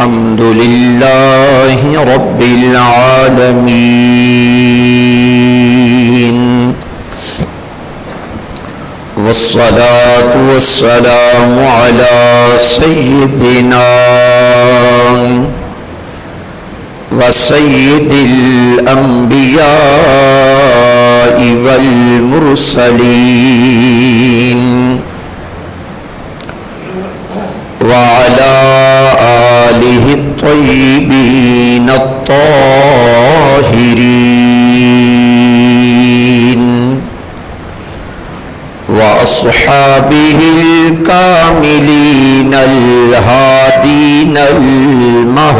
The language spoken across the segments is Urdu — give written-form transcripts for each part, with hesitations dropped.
الحمد لله رب العالمين والصلاة والسلام على سيدنا وسيد الأنبياء والمرسلين وعلى آله الطيبين الطاهرين وأصحابه الكاملين الهادين المهديين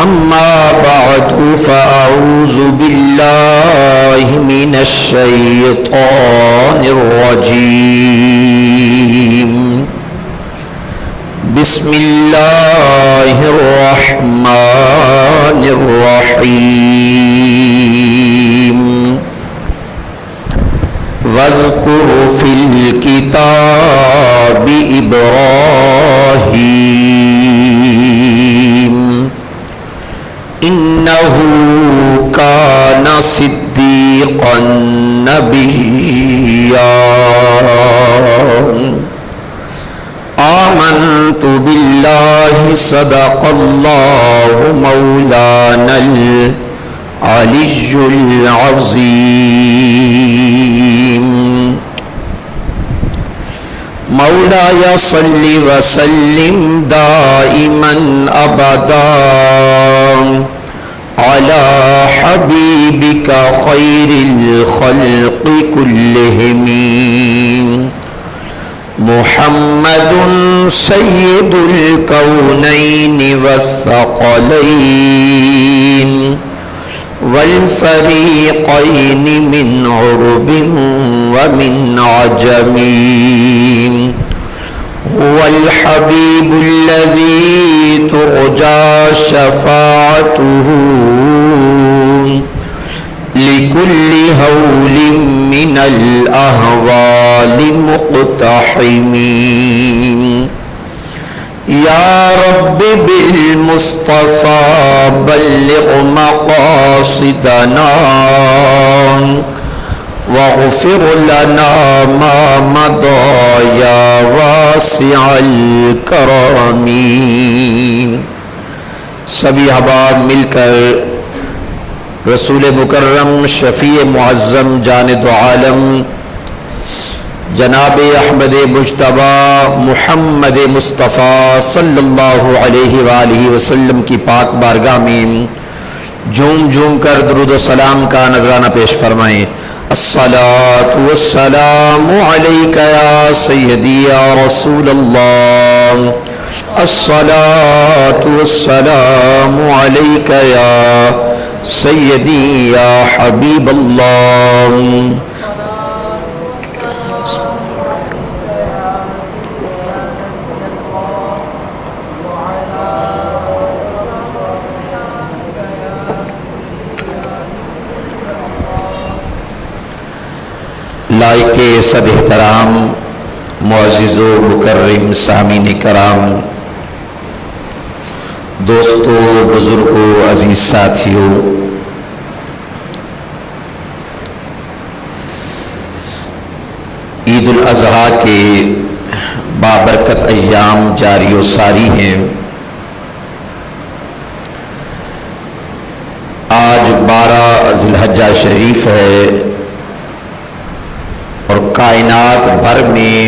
أما بعد فأعوذ بالله من الشيطان الرجيم بسم الله الرحمن الرحيم واذكر في الكتاب إبراهيم إنه كان صديقا نبيا آمنت بالله صدق الله مولانا العلي العظيم مولاي صل وسلم دائما أبدا على حبيبك خير الخلق كلهم محمد سيد الكونين والثقلين والفريقين من عرب ومن عجم هو الحبيب الذي ترجى شفاعته لكل هول من الأهوال مقتحمين يا رب بالمصطفى بلغ مقاصدنا واغفر لنا ما مضى يا واسع الكرم سبھی احباب مل کر رسول مکرم شفیع معظم جاند عالم جناب احمد مجتبی محمد مصطفیٰ صلی اللہ علیہ وآلہ وسلم کی پاک بارگاہ میں جھوم جھوم کر درود و سلام کا نذرانہ پیش فرمائیں. الصلاة والسلام علیک یا سیدی یا رسول اللہ الصلاة والسلام علیک یا سیدی یا حبیب اللہ لائق صد احترام معزز و مکرم سامعین کرام دوستو بزرگوں عزیز ساتھیوں عید الاضحیٰ کے بابرکت ایام جاری و ساری ہیں. آج 12 ذی الحجہ شریف ہے اور کائنات بھر میں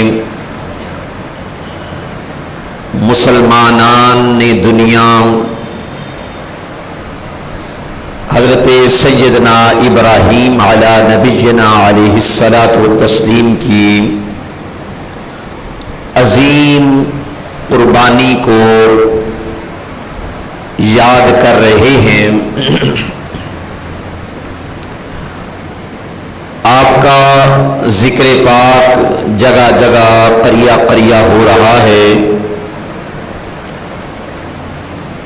مسلمانان نے دنیا حضرت سیدنا ابراہیم علی نبینا علیہ الصلاۃ والتسلیم کی عظیم قربانی کو یاد کر رہے ہیں. آپ کا ذکر پاک جگہ جگہ قریہ قریہ ہو رہا ہے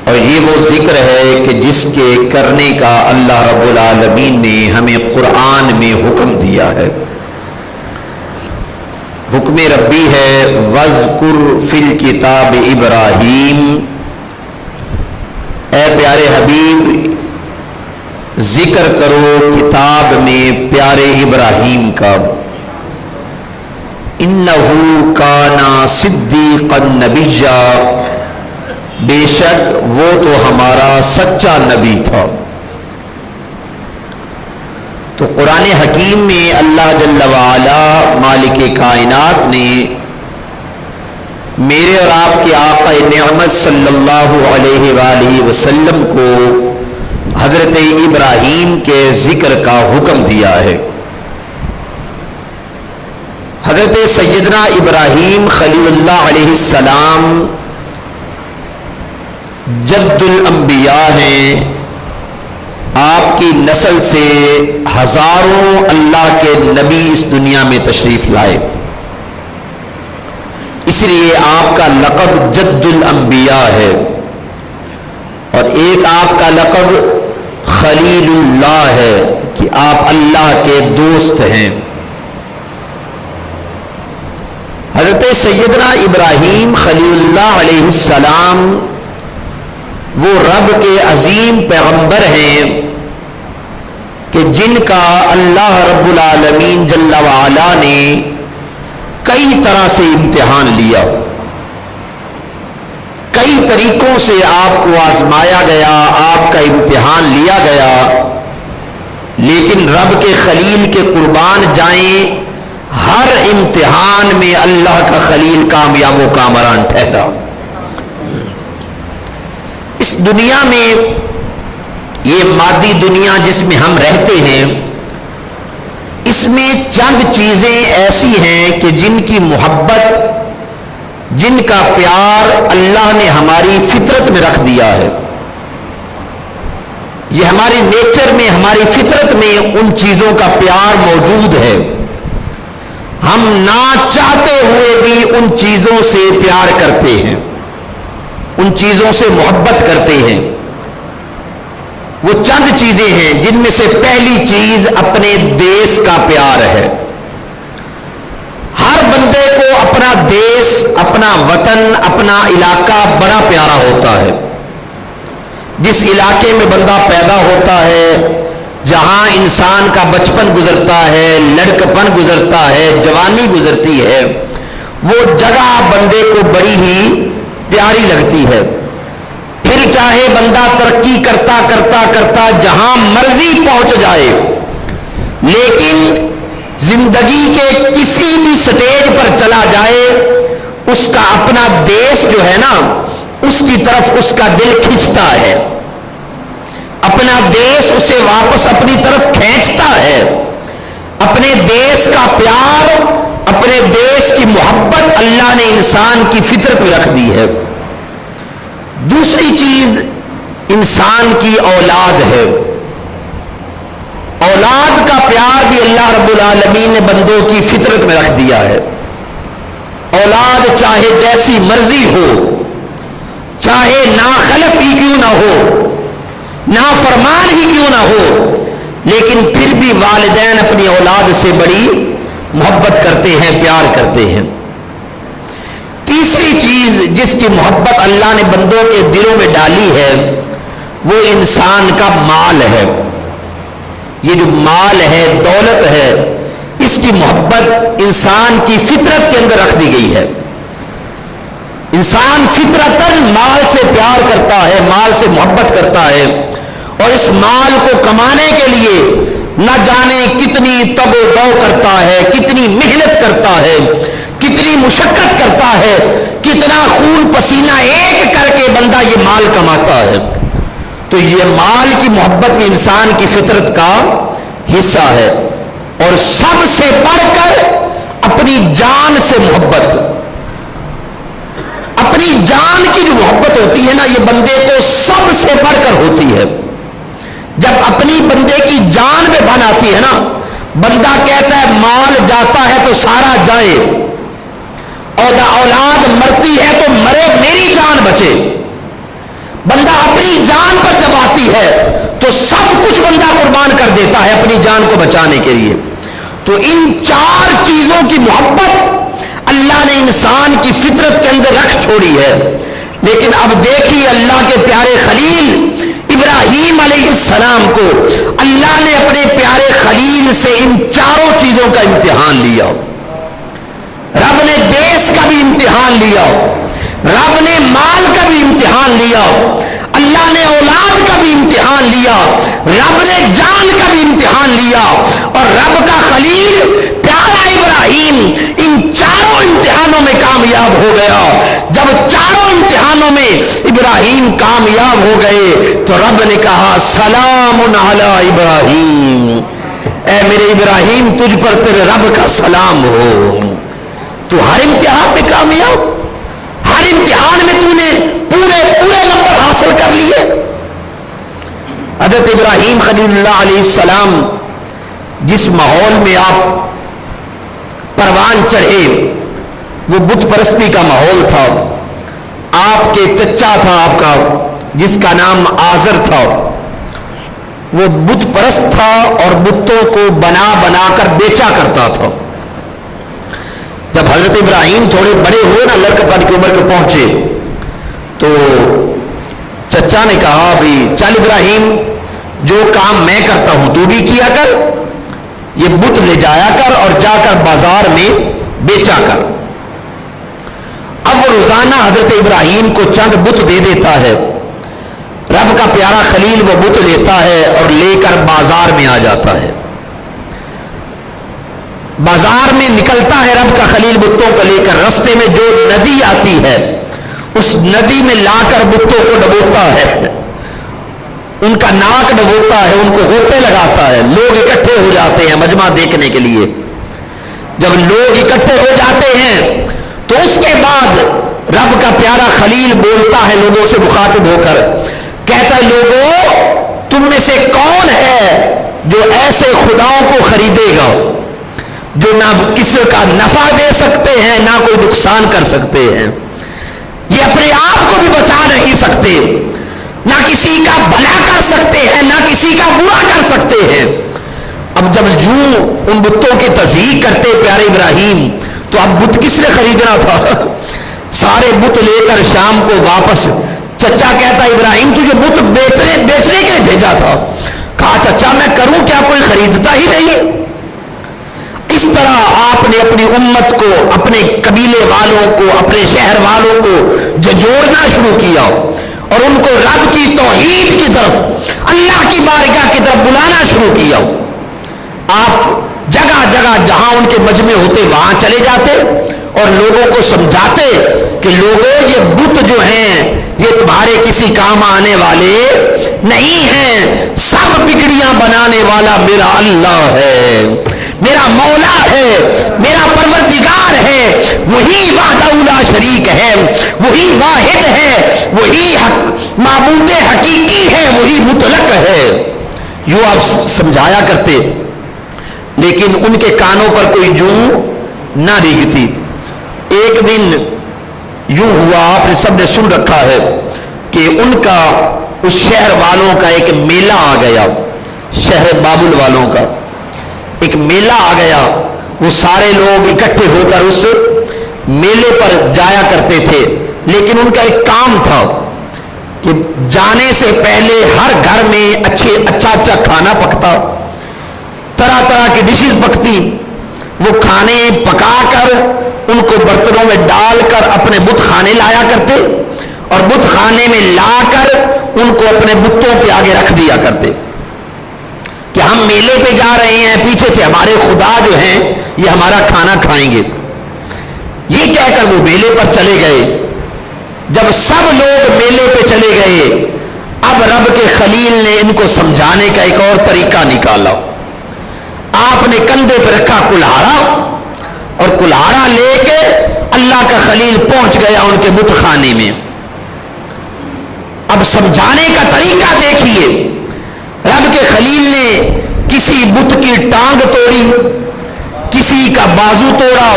اور یہ وہ ذکر ہے کہ جس کے کرنے کا اللہ رب العالمین نے ہمیں قرآن میں حکم دیا ہے. حکم ربی ہے وَاذْكُرْ فِي الْكِتَابِ ابراہیم، اے پیارے حبیب ذکر کرو کتاب میں پیارے ابراہیم کا، اِنَّهُ كَانَ صِدِّيقًا نَبِيًّا، بے شک وہ تو ہمارا سچا نبی تھا۔ تو قرآن حکیم میں اللہ جل وعلا مالک کائنات نے میرے اور آپ کے آقا نعمت صلی اللہ علیہ وآلہ وسلم کو حضرت ابراہیم کے ذکر کا حکم دیا ہے۔ حضرت سیدنا ابراہیم خلیل اللہ علیہ السلام جد الانبیاء ہیں، آپ کی نسل سے ہزاروں اللہ کے نبی اس دنیا میں تشریف لائے، اس لیے آپ کا لقب جد الانبیاء ہے، اور ایک آپ کا لقب خلیل اللہ ہے کہ آپ اللہ کے دوست ہیں۔ حضرت سیدنا ابراہیم خلیل اللہ علیہ السلام وہ رب کے عظیم پیغمبر ہیں کہ جن کا اللہ رب العالمین جل وعلا نے کئی طرح سے امتحان لیا، کئی طریقوں سے آپ کو آزمایا گیا، آپ کا امتحان لیا گیا، لیکن رب کے خلیل کے قربان جائیں، ہر امتحان میں اللہ کا خلیل کامیاب و کامران ٹھہرا۔ اس دنیا میں یہ مادی دنیا جس میں ہم رہتے ہیں، اس میں چند چیزیں ایسی ہیں کہ جن کی محبت، جن کا پیار اللہ نے ہماری فطرت میں رکھ دیا ہے۔ یہ ہمارے نیچر میں، ہماری فطرت میں ان چیزوں کا پیار موجود ہے، ہم نہ چاہتے ہوئے بھی ان چیزوں سے پیار کرتے ہیں، ان چیزوں سے محبت کرتے ہیں۔ وہ چند چیزیں ہیں جن میں سے پہلی چیز اپنے دیس کا پیار ہے۔ ہر بندے کو اپنا دیس، اپنا وطن، اپنا علاقہ بڑا پیارا ہوتا ہے۔ جس علاقے میں بندہ پیدا ہوتا ہے، جہاں انسان کا بچپن گزرتا ہے، لڑکپن گزرتا ہے، جوانی گزرتی ہے، وہ جگہ بندے کو بڑی ہی پیاری لگتی ہے۔ پھر چاہے بندہ ترقی کرتا کرتا کرتا جہاں مرضی پہنچ جائے، لیکن زندگی کے کسی بھی سٹیج پر چلا جائے، اس کا اپنا دیس جو ہے نا، اس کی طرف اس کا دل کھنچتا ہے، اپنا دیس اسے واپس اپنی طرف کھینچتا ہے۔ اپنے دیس کا پیار، اپنے دیس کی محبت اللہ نے انسان کی فطرت میں رکھ دی ہے۔ دوسری چیز انسان کی اولاد ہے۔ اولاد کا پیار بھی اللہ رب العالمین نے بندوں کی فطرت میں رکھ دیا ہے۔ اولاد چاہے جیسی مرضی ہو، چاہے ناخلف ہی کیوں نہ ہو، نافرمان ہی کیوں نہ ہو، لیکن پھر بھی والدین اپنی اولاد سے بڑی محبت کرتے ہیں، پیار کرتے ہیں۔ تیسری چیز جس کی محبت اللہ نے بندوں کے دلوں میں ڈالی ہے، وہ انسان کا مال ہے۔ یہ جو مال ہے، دولت ہے، اس کی محبت انسان کی فطرت کے اندر رکھ دی گئی ہے۔ انسان فطرتاً مال سے پیار کرتا ہے، مال سے محبت کرتا ہے، اور اس مال کو کمانے کے لیے نہ جانے کتنی تب و دو کرتا ہے، کتنی محنت کرتا ہے، کتنی مشقت کرتا ہے، کتنا خون پسینہ ایک کر کے بندہ یہ مال کماتا ہے۔ تو یہ مال کی محبت بھی انسان کی فطرت کا حصہ ہے۔ اور سب سے بڑھ کر اپنی جان سے محبت، اپنی جان کی جو محبت ہوتی ہے نا، یہ بندے کو سب سے بڑھ کر ہوتی ہے۔ جب اپنی بندے کی جان میں بن آتی ہے نا، بندہ کہتا ہے مال جاتا ہے تو سارا جائے، اور اولاد مرتی ہے تو مرے، میری جان بچے۔ بندہ اپنی جان پر جب آتی ہے تو سب کچھ بندہ قربان کر دیتا ہے اپنی جان کو بچانے کے لیے۔ تو ان چار چیزوں کی محبت انسان کی فطرت کے اندر رکھ چھوڑی ہے. لیکن اب دیکھیے اللہ کے پیارے خلیل ابراہیم علیہ السلام کو اللہ نے اپنے پیارے خلیل سے ان چاروں چیزوں کا امتحان لیا. رب نے دیس کا بھی امتحان لیا, رب نے مال کا بھی امتحان لیا, اللہ نے اولاد کا بھی امتحان لیا, رب نے جان کا بھی امتحان لیا, اور رب کا خلیل پیارا ابراہیم ان چاروں امتحانوں میں کامیاب ہو گیا. جب چاروں امتحانوں میں ابراہیم کامیاب ہو گئے تو رب نے کہا سلام علی ابراہیم, اے میرے ابراہیم تجھ پر تیرے رب کا سلام ہو. تو ہر امتحان میں کامیاب, ہر امتحان میں تو نے پورے نمبر حاصل کر لیے. حضرت ابراہیم خلیل اللہ علیہ السلام جس ماحول میں آپ پروان چڑھے وہ بت پرستی کا ماحول تھا. آپ کے چچا تھا آپ کا جس کا نام آزر تھا, وہ بت پرست تھا اور بتوں کو بنا کر بیچا کرتا تھا. جب حضرت ابراہیم تھوڑے بڑے ہوئے نا, لڑکپن کی عمر کو پہنچے, تو چچا نے کہا بھی چل ابراہیم جو کام میں کرتا ہوں تو بھی کیا کر, یہ بت لے جایا کر اور جا کر بازار میں بیچا کر. اب وہ روزانہ حضرت ابراہیم کو چند بت دے دیتا ہے. رب کا پیارا خلیل وہ بت لیتا ہے اور لے کر بازار میں آ جاتا ہے. بازار میں نکلتا ہے رب کا خلیل بتوں کو لے کر, رستے میں جو ندی آتی ہے اس ندی میں لا کر بتوں کو ڈبوتا ہے, ان کا ناک ڈبوتا ہے, ان کو ہوتے لگاتا ہے. لوگ اکٹھے ہو جاتے ہیں مجمع دیکھنے کے لیے. جب لوگ اکٹھے ہو جاتے ہیں تو اس کے بعد رب کا پیارا خلیل بولتا ہے لوگوں سے مخاطب ہو کر, کہتا ہے لوگوں تم میں سے کون ہے جو ایسے خداؤں کو خریدے گا جو نہ کسی کا نفع دے سکتے ہیں نہ کوئی نقصان کر سکتے ہیں, یہ اپنے آپ کو بھی بچا نہیں سکتے, نہ کسی کا بھلا کر سکتے ہیں نہ کسی کا برا کر سکتے ہیں. اب جب یوں ان بتوں کی تصدیق کرتے پیارے ابراہیم تو اب بت کس نے خریدنا تھا, سارے بت لے کر شام کو واپس. چچا کہتا ابراہیم تجھے بت بیچنے کے لیے بھیجا تھا. کہا چچا میں کروں کیا, کوئی خریدتا ہی نہیں. اس طرح آپ نے اپنی امت کو, اپنے قبیلے والوں کو, اپنے شہر والوں کو جوڑنا شروع کیا اور ان کو رب کی توحید کی طرف, اللہ کی بارگاہ کی طرف بلانا شروع کیا. آپ جگہ جگہ جہاں ان کے مجمع ہوتے وہاں چلے جاتے اور لوگوں کو سمجھاتے کہ لوگوں یہ بت جو ہیں یہ تمہارے کسی کام آنے والے نہیں ہیں, سب بگڑیاں بنانے والا میرا اللہ ہے, میرا مولا ہے, میرا پروردگار ہے, وہی وحدہ لا شریک ہے, وہی واحد ہے, وہی معبود حقیقی ہے, وہی مطلق ہے. یوں آپ سمجھایا کرتے لیکن ان کے کانوں پر کوئی جوں نہ ریگتی. ایک دن یوں ہوا, آپ نے سب نے سن رکھا ہے کہ ان کا اس شہر والوں کا ایک میلہ آ گیا, شہر بابل والوں کا ایک میلہ آ گیا. وہ سارے لوگ اکٹھے ہو کر اس میلے پر جایا کرتے تھے, لیکن ان کا ایک کام تھا کہ جانے سے پہلے ہر گھر میں اچھا کھانا پکتا, طرح طرح کی ڈشز پکتی. وہ کھانے پکا کر ان کو برتنوں میں ڈال کر اپنے بت خانے لایا کرتے اور بت خانے میں لا کر ان کو اپنے بتوں کے آگے رکھ دیا کرتے کہ ہم میلے پہ جا رہے ہیں, پیچھے سے ہمارے خدا جو ہیں یہ ہمارا کھانا کھائیں گے. یہ کہہ کر وہ میلے پر چلے گئے. جب سب لوگ میلے پہ چلے گئے اب رب کے خلیل نے ان کو سمجھانے کا ایک اور طریقہ نکالا. آپ نے کندھے پہ رکھا کلہاڑا اور کلہاڑا لے کے اللہ کا خلیل پہنچ گیا ان کے بت خانے میں. اب سمجھانے کا طریقہ دیکھیے, رب کے خلیل نے کسی بت کی ٹانگ توڑی, کسی کا بازو توڑا,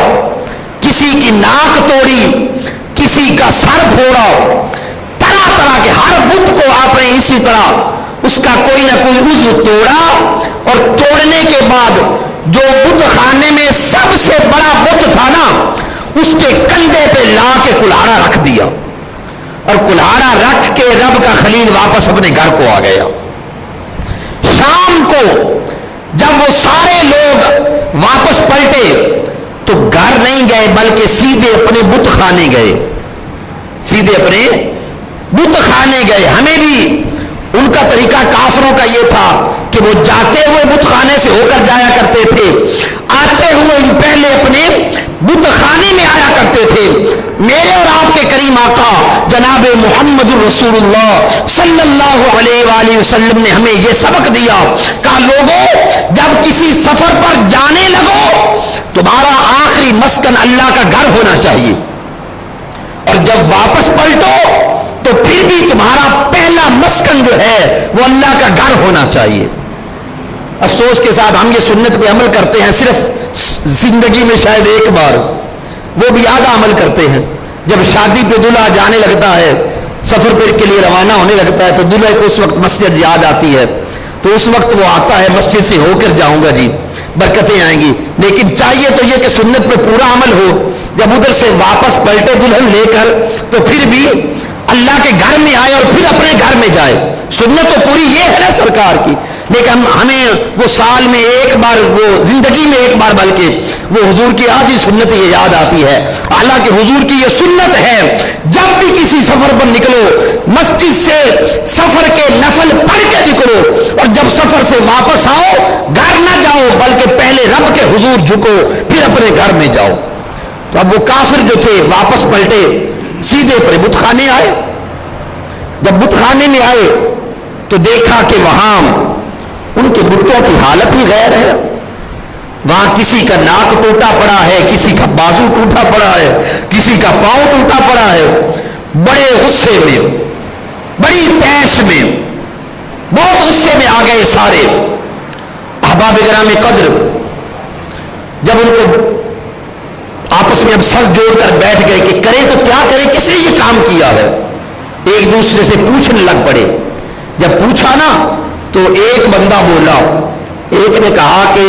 کسی کی ناک توڑی, کسی کا سر پھوڑا. طرح طرح کے ہر بت کو آپ نے اسی طرح اس کا کوئی نہ کوئی عضو توڑا, اور توڑنے کے بعد جو بت خانے میں سب سے بڑا بت تھا نا اس کے کندھے پہ لا کے کلہاڑا رکھ دیا، اور کلہاڑا رکھ کے رب کا خلیل واپس اپنے گھر کو آ گیا۔ شام کو جب وہ سارے لوگ واپس پلٹے تو گھر نہیں گئے بلکہ سیدھے اپنے بت خانے گئے، سیدھے اپنے بت خانے گئے۔ ہمیں بھی ان کا طریقہ کافروں کا یہ تھا کہ وہ جاتے ہوئے بت خانے سے ہو کر جایا کرتے تھے، آتے ہوئے پہلے اپنے بت خانے میں آیا کرتے تھے۔ میرے اور آپ کے کریم آقا جناب محمد الرسول اللہ صلی اللہ علیہ وآلہ وسلم نے ہمیں یہ سبق دیا، کہا لوگوں جب کسی سفر پر جانے لگو تمہارا آخری مسکن اللہ کا گھر ہونا چاہیے، اور جب واپس پلٹو تو پھر بھی تمہارا پہلا مسکن جو ہے وہ اللہ کا گھر ہونا چاہیے۔ افسوس کے ساتھ ہم یہ سنت پہ عمل کرتے ہیں صرف زندگی میں شاید ایک بار، وہ بھی آدھا عمل کرتے ہیں۔ جب شادی پہ دلہا جانے لگتا ہے، سفر پر کے لیے روانہ ہونے لگتا ہے تو دلہے کو اس وقت مسجد یاد آتی ہے، تو اس وقت وہ آتا ہے مسجد سے ہو کر جاؤں گا جی برکتیں آئیں گی، لیکن چاہیے تو یہ کہ سنت پہ پورا عمل ہو۔ جب ادھر سے واپس پلٹے دلہن لے کر تو پھر بھی اللہ کے گھر میں آئے اور پھر اپنے گھر میں جائے۔ سنت تو پوری یہ ہے سرکار کی، لیکن ہمیں وہ سال میں ایک بار، وہ زندگی میں ایک بار، بلکہ وہ حضور کی آدھی سنت یہ یاد آتی ہے۔ حالانکہ حضور کی یہ سنت ہے جب بھی کسی سفر پر نکلو مسجد سے سفر کے نفل پڑھ کے نکلو، اور جب سفر سے واپس آؤ گھر نہ جاؤ بلکہ پہلے رب کے حضور جھکو پھر اپنے گھر میں جاؤ۔ تو اب وہ کافر جو تھے واپس پلٹے، سیدھے اپنے بت خانے آئے۔ جب بت خانے میں آئے تو دیکھا کہ وہاں ان کے بتوں کی حالت ہی غیر ہے۔ وہاں کسی کا ناک ٹوٹا پڑا ہے، کسی کا بازو ٹوٹا پڑا ہے، کسی کا پاؤں ٹوٹا پڑا ہے۔ بڑے غصے میں، بڑی تیش میں، بہت غصے میں آ گئے سارے احباب گرام قدر۔ جب ان کو آپس میں اب سر جوڑ کر بیٹھ گئے کہ کریں تو کیا کریں، کس نے یہ کام کیا ہے، ایک دوسرے سے پوچھنے لگ پڑے۔ جب پوچھا نا تو ایک بندہ بولا، ایک نے کہا کہ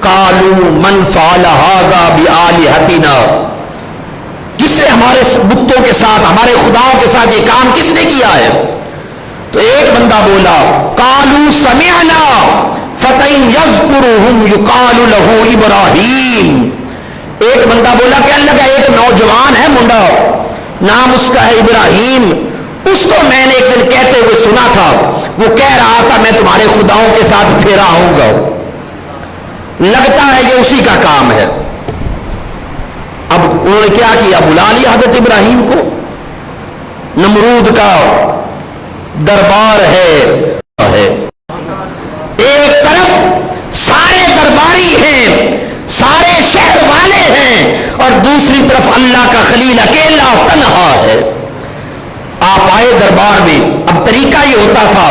قالوا من فعل هذا بآلهتنا، کس نے ہمارے بتوں کے ساتھ، ہمارے خداؤں کے ساتھ یہ کام کس نے کیا ہے؟ تو ایک بندہ بولا قالوا سمعنا فتى يذكرهم يقال له ابراہیم۔ ایک بندہ بولا کہ اللہ کا ایک نوجوان ہے منڈا، نام اس کا ہے ابراہیم، اس کو میں نے ایک دن کہتے ہوئے سنا تھا، وہ کہہ رہا تھا میں تمہارے خداؤں کے ساتھ پھیرا ہوں گا، لگتا ہے یہ اسی کا کام ہے۔ اب انہوں نے کیا کیا، بلا لیا حضرت ابراہیم کو۔ نمرود کا دربار ہے، ایک طرف سارے درباری ہیں، سارے شہر والے ہیں، اور دوسری طرف اللہ کا خلیل اکیلا تنہا ہے۔ آپ آئے دربار میں، اب طریقہ یہ ہوتا تھا